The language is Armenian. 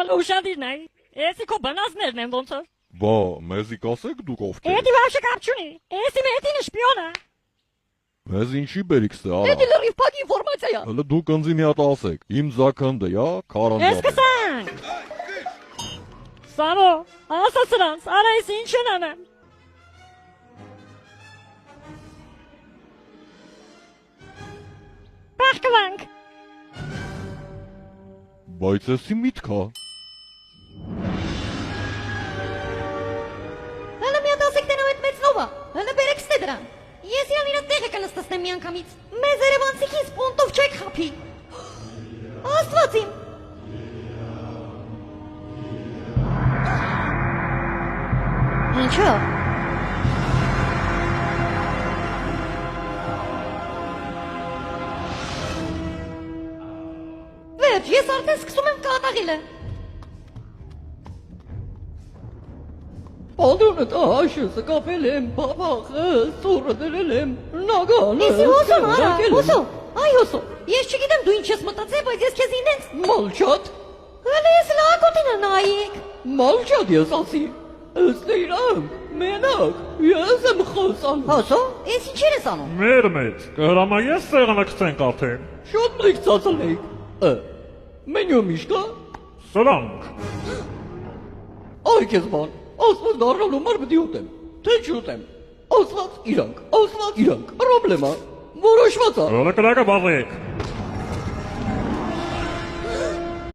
ավելի ուշադիրն է։ Էսի քո բանասներն են ոնց որ։ Բա, մեզի կասեք դուք ով եք։ Էդի վաշը կապ չունի։ Էսի մետինը շպիոն է։ Մեզ ինչի բերիքս է, արա։ Էդի լրիվ փակ ինֆորմացիա է։ Հələ դուք ընձի մի հատ ասեք։ Իմ զաքանդը, յա, քարանձավ։ Սկսանք։ Սարո, ասա սրանց, արա ես ինչ են անեմ։ Պախկվանք։ Բայց էսի միտք է։ Հələ մի հատ ասեք թե նա այդ մեծ նովա։ Հələ բերեք ստե դրան։ Ես իրան իր տեղը կնստացնեմ մի անգամից։ Մեզ երևանցիքին սպոնտով չեք խափի։ Աստված իմ։ Ինչո՞։ Վերջ, ես արդեն սկսում եմ կատաղիլը։ Պատոնը տաշը կապել եմ, բաբախը, սուրը դրել եմ, նագանը։ Եսի հոսում, արա, հոսում, այ հոսում։ Ես չգիտեմ դու ինչ ես մտածել, բայց ես քեզ ինենց։ Մալչատ, Հələ ես լակոտինը նայեք։ մալչատ ես ասի, ըստ իրան, մենակ, ես եմ խոսան։ Հոսում, ես ինչեր ես անում։ Մեր մեծ, կհրամայես սեղանակցենք արդեն։ Շատ մեկ ծածալեիք, մենյու միշկա, Սրանք։ այ կեզ բան, ասված դարնալու մար բդի ուտեմ, թե չուտեմ, ասված իրանք, պրոբլեմա, որոշված է։ Հոլը կրակը բաղեք։